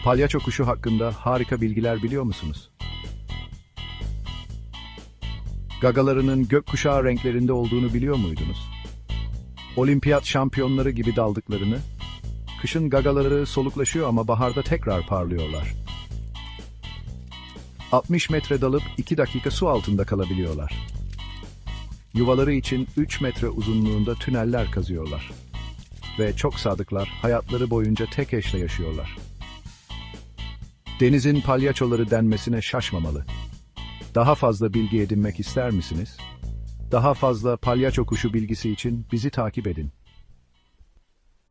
Palyaço kuşu hakkında harika bilgiler biliyor musunuz? Gagalarının gökkuşağı renklerinde olduğunu biliyor muydunuz? Olimpiyat şampiyonları gibi daldıklarını, kışın gagaları soluklaşıyor ama baharda tekrar parlıyorlar. 60 metre dalıp 2 dakika su altında kalabiliyorlar. Yuvaları için 3 metre uzunluğunda tüneller kazıyorlar. Ve çok sadıklar, hayatları boyunca tek eşle yaşıyorlar. Denizin palyaçoları denmesine şaşmamalı. Daha fazla bilgi edinmek ister misiniz? Daha fazla palyaço kuşu bilgisi için bizi takip edin.